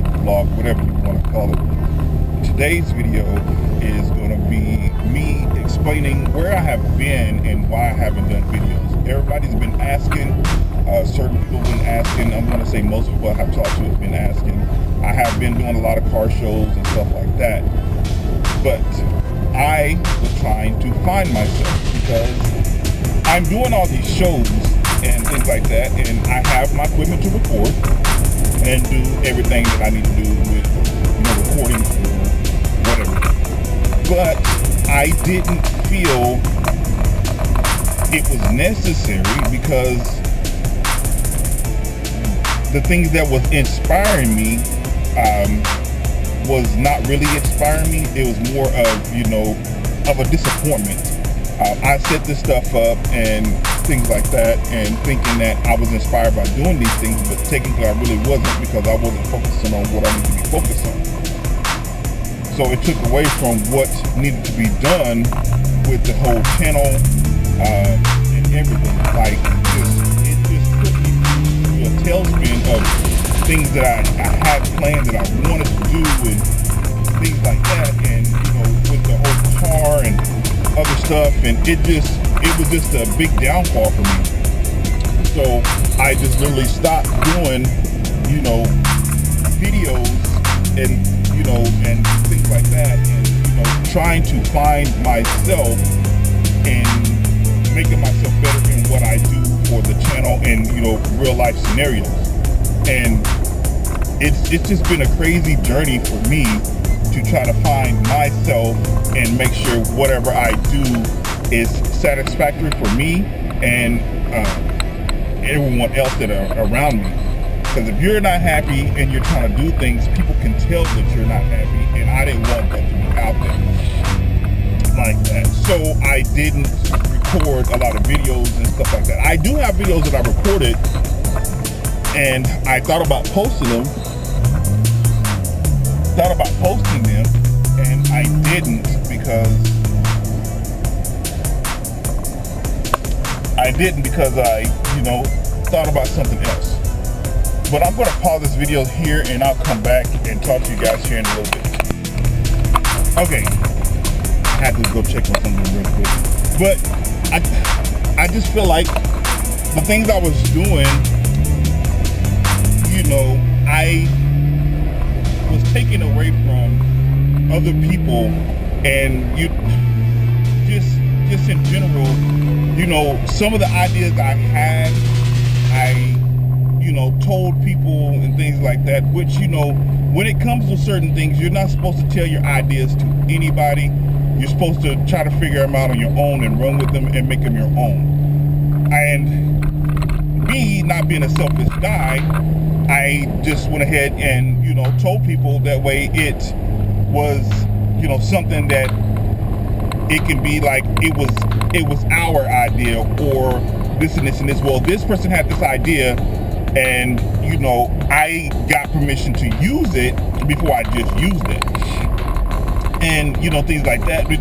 to the vlog, whatever you want to call it. Today's video is going to be me explaining where I have been and why I haven't done videos. Everybody's been asking, certain people have been asking, I'm going to say most people I have talked to have been asking. I have been doing a lot of car shows and stuff like that, but I was trying to find myself because I'm doing all these shows and things like that, and I have my equipment to record and do everything that I need to do with, recording or whatever. But I didn't feel it was necessary because the things that was inspiring me was not really inspiring me. It was more of a disappointment. I set this stuff up and things like that, and thinking that I was inspired by doing these things, but technically I really wasn't, because I wasn't focusing on what I needed to be focused on. So it took away from what needed to be done with the whole channel and everything. Like, it just put me through a tailspin of things that I had planned that I wanted to do and things like that, and with the whole car and other stuff, and it was just a big downfall for me. So I just literally stopped doing videos and and things like that, and trying to find myself and making myself better in what I do for the channel and real life scenarios. And it's just been a crazy journey for me to try to find myself and make sure whatever I do is satisfactory for me and everyone else that are around me. Because if you're not happy and you're trying to do things, people can tell that you're not happy, and I didn't want that to be out there like that. So I didn't record a lot of videos and stuff like that. I do have videos that I recorded, and I thought about posting them, and I didn't because I thought about something else. But I'm going to pause this video here, and I'll come back and talk to you guys here in a little bit. Okay, I had to go check on something real quick. But I just feel like the things I was doing, I was taken away from other people, and just in general, some of the ideas I had, I told people and things like that, which, when it comes to certain things, you're not supposed to tell your ideas to anybody. You're supposed to try to figure them out on your own and run with them and make them your own. And me, not being a selfish guy, I just went ahead and, told people that way it was, something that it can be like it was our idea, or this and this and this. Well, this person had this idea, and I got permission to use it before I just used it, and things like that. But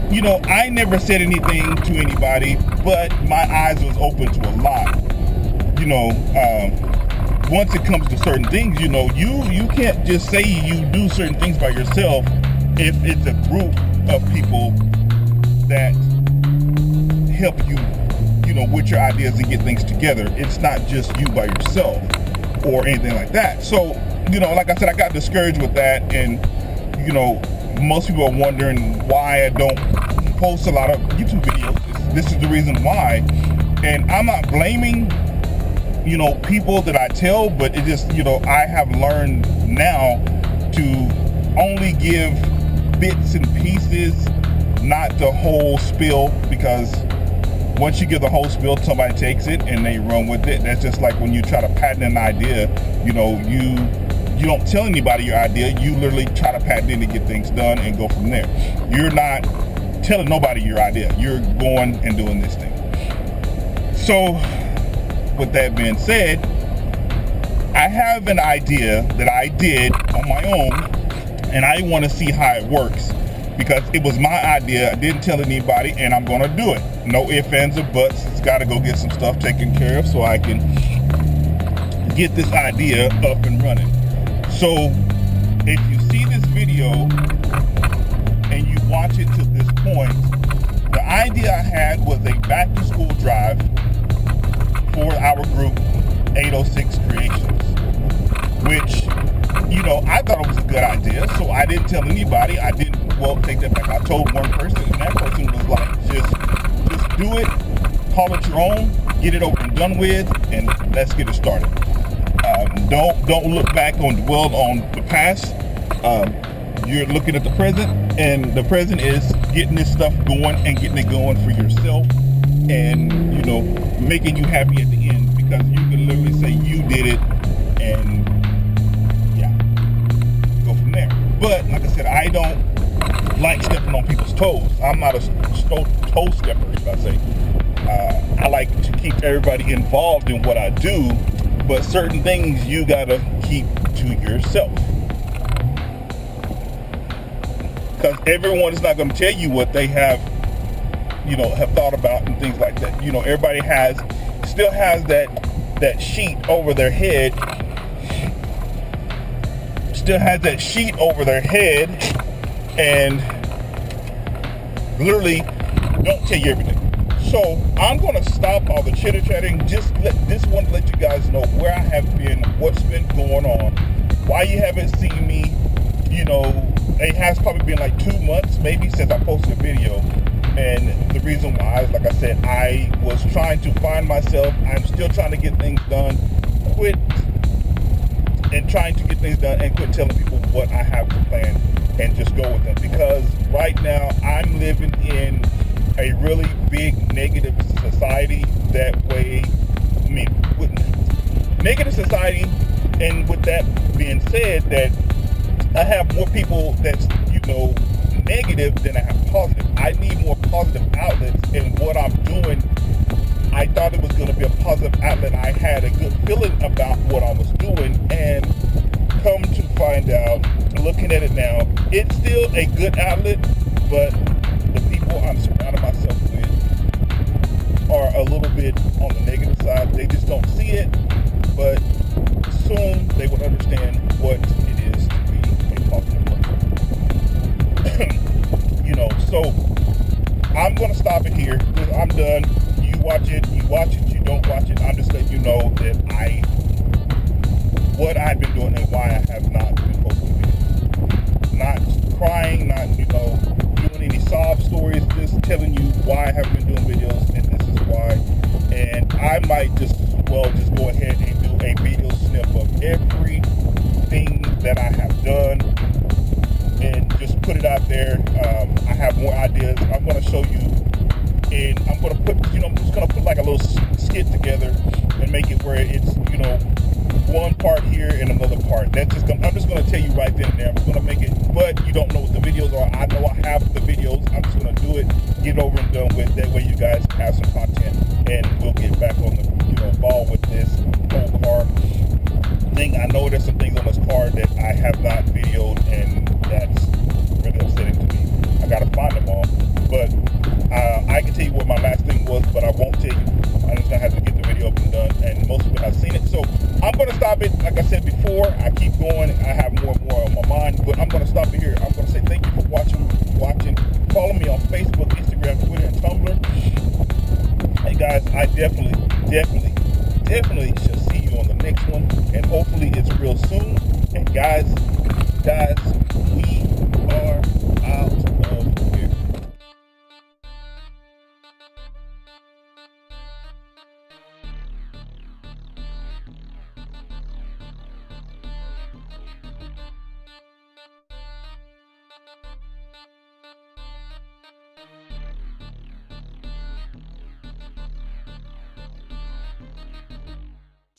I never said anything to anybody, but my eyes was open to a lot. Once it comes to certain things, you can't just say you do certain things by yourself if it's a group of people that help you with your ideas and get things together. It's not just you by yourself or anything like that. So like I said, I got discouraged with that, and most people are wondering why I don't post a lot of YouTube videos. This is the reason why, and I'm not blaming people that I tell, but it just I have learned now to only give bits and pieces, not the whole spiel, because once you give the whole spiel, somebody takes it and they run with it. That's just like when you try to patent an idea, you don't tell anybody your idea, you literally try to patent it to get things done and go from there. You're not telling nobody your idea, you're going and doing this thing. So with that being said, I have an idea that I did on my own, and I want to see how it works, because it was my idea. I didn't tell anybody, and I'm going to do it. No ifs, ands, or buts. It's got to go get some stuff taken care of so I can get this idea up and running. So if you see this video and you watch it to this point, the idea I had was a back to school drive for our group 806 Creations, which, you know, I thought it was a good idea, so I didn't tell anybody. I didn't, well, take that back. I told one person, and that person was like, just do it, call it your own, get it over and done with, and let's get it started. Don't look back on dwell on the past. You're looking at the present, and the present is getting this stuff going and getting it going for yourself, and, you know, making you happy at the end, because you can literally say you did it, and yeah, go from there. But like I said, I don't like stepping on people's toes. I'm not a toe stepper, should I say. I like to keep everybody involved in what I do, but certain things you gotta keep to yourself, because everyone is not going to tell you what they have, you know, have thought about and things like that. You know, everybody still has that sheet over their head, and literally don't tell you everything. So I'm going to stop all the chitter chatting. Just want to let you guys know where I have been, what's been going on, why you haven't seen me. You know, it has probably been like 2 months maybe since I posted a video, and the reason why is, like I said, I was trying to find myself. I'm still trying to get things done, quit telling people what I have to plan and just go with them, because right now I'm living in a really big negative society. That way, I mean, with negative society, and with that being said, that I have more people that's, you know, negative than I have positive. I need more positive outlets, and what I'm doing, I thought it was going to be a positive outlet. I had a good feeling about what I was doing, and come to find out, looking at it now, it's still a good outlet, but the people I'm surrounding myself with are a little bit on the negative side. They just don't see it, but soon they will understand what it is to be a positive person. You know, so I'm going to stop it here. I'm done. You watch it, you don't watch it. I'm just letting you know that what I've been doing and why I have not been posting videos. Not crying, not, you know, doing any sob stories, just telling you why I haven't been doing videos, and this is why. And I might just go ahead and do a video snip of everything that I have done and just put it out there. I have more ideas. I'm going to show you, and I'm going to put, you know, I'm just going to put like a little skit together and make it where it's, you know, one part here and another part. I'm just going to tell you right then and there. I'm just going to make it, but you don't know what the videos are. I know I have the videos. I'm just going to do it, get over and done with. That way you guys have some content, and we'll get back on the, you know, ball with this whole car thing. I know there's some things on this car that I have not videoed, and that's really upsetting to me. I got to find them all, but I can tell you what my last thing was, but I won't tell you. I'm just going to have to get the video up and done, and most of it I've seen it. So I'm going to stop it. Like I said before, I keep going. I have more and more on my mind, but I'm going to stop it here. I'm going to say thank you for watching. Follow me on Facebook, Instagram, Twitter, and Tumblr. Hey guys, I definitely shall see you on the next one, and hopefully it's real soon. And guys, we are out of here.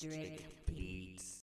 Drake Beats.